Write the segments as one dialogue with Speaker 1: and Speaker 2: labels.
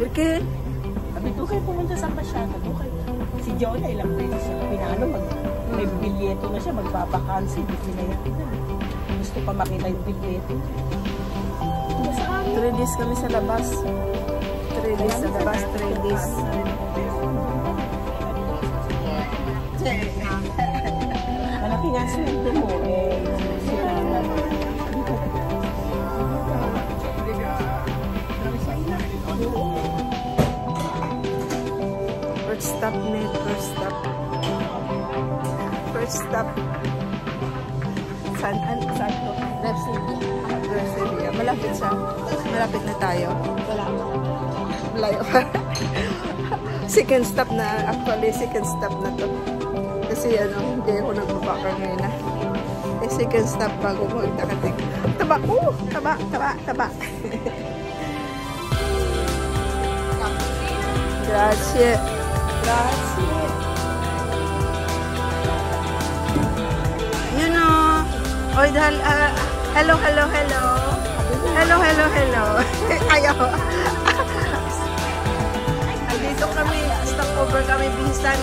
Speaker 1: Porque?
Speaker 2: Sabi ko kayo pumunta sa Pasyata. Si Jonah ilang beses siya pinano. May bilyeto na siya. Magpapakansi. Di pinayakit na. Gusto pa makita yung bilyeto.
Speaker 1: 3 days kami sa labas. 3 days sa labas. 3 days.
Speaker 2: Malaki nga sweldo mo.
Speaker 1: First stop net. First stop. Saan to? Garcelia. Malapit siya. Malapit na tayo.
Speaker 2: Wala.
Speaker 1: Malayo pa. Second stop na. Actually, second stop na to. Kasi hindi ako nagbabaka ngayon na. Second stop bago ko magdakating. Taba! Taba! Grazie. You know, hello. Ayaw. Andito kami, stopover kami, bihisan.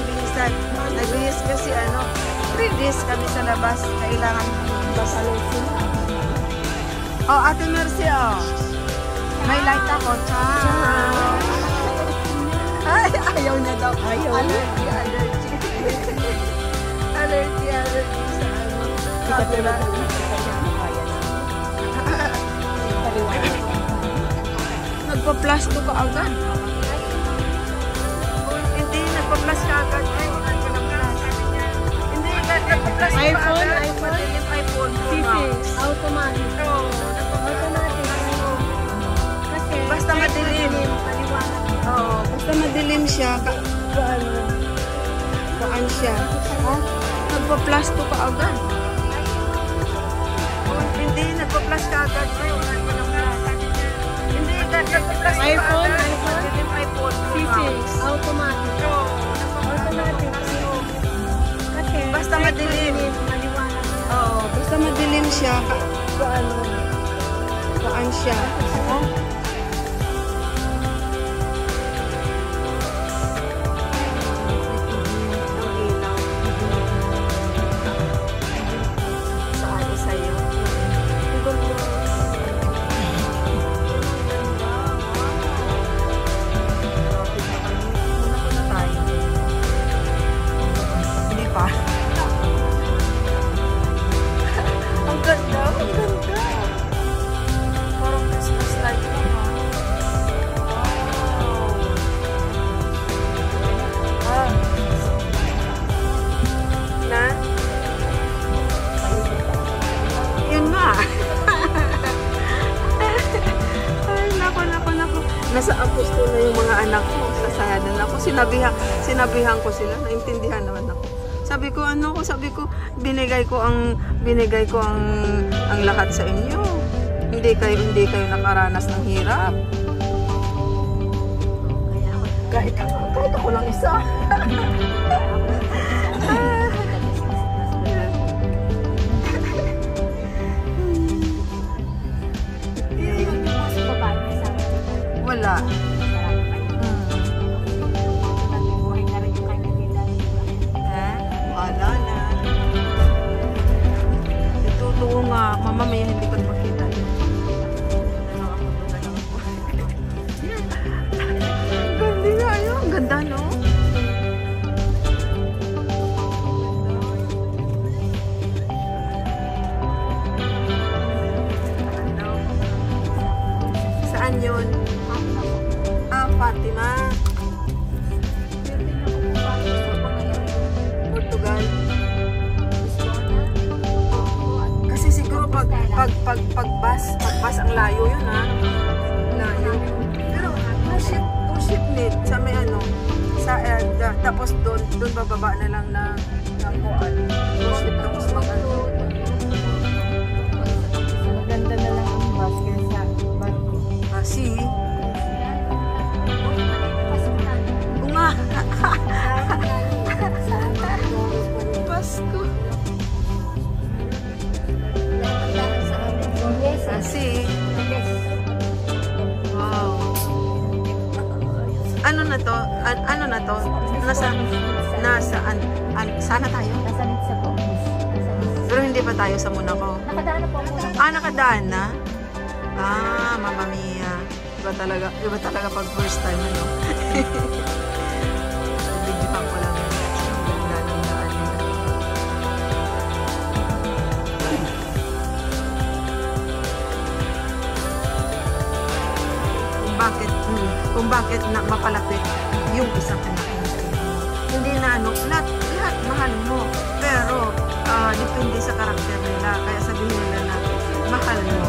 Speaker 1: Nagbihis kasi 3 days kami sa labas. Kailangan basalusin. Oh, Ate Mercy, may light ako. Ciao. Ay, ayaw na daw. Allergy sa camera. Nagpa-plasto ka agad. Hindi, nagpa-plus ka agad. Hindi, nagpa-plus ka agad. iPhone.
Speaker 3: Automatic.
Speaker 1: Basta madilim. Oo, basta madilim siya. Kaan siya. Nagpa-plasto ka agad. Hindi, nagpa-plus ka agad. Hindi, nagpa-plus ka agad. iPhone.
Speaker 3: Automatic.
Speaker 1: Basta madilim. Oo, basta madilim siya. Kaan siya. Nasa apos ko na yung mga anak ko. Sasayanan ako. Sinabihan ko sila. Naintindihan naman ako. Sabi ko, binigay ko ang lahat sa inyo. Hindi kayo nakaranas ng hirap. Kahit ako lang isa. Wala. Wala na. Itutuo nga. Mama, may hindi ko makita. Ganda nga yun. Ang ganda, no? Saan yun? Fatima. Portugal. Kasi siguro pag bus ang layo yun, ha? Layo. Pero two ship need sa may tapos doon bababa na lang na kuan. Two ship tapos mag-ano.
Speaker 3: Maganda na lang ang bus kaysa barko.
Speaker 1: See? Pasko. Kasi wow. Ano na to? Ano na to? Sana tayo?
Speaker 3: Nasa Nitsa po.
Speaker 1: Pero hindi pa tayo sa Monaco.
Speaker 3: Nakadaan na po ako.
Speaker 1: Nakadaan na? Mamma mia. Iba talaga pag first time, ano? Bigipan ko lang yun. Ang ganda ng daan nila. Kung bakit na mapalapit yung isang anak mo sa iyo. Hindi na lahat mahal mo. Pero, depende sa karakter nila. Kaya sabihin nila na mahal mo.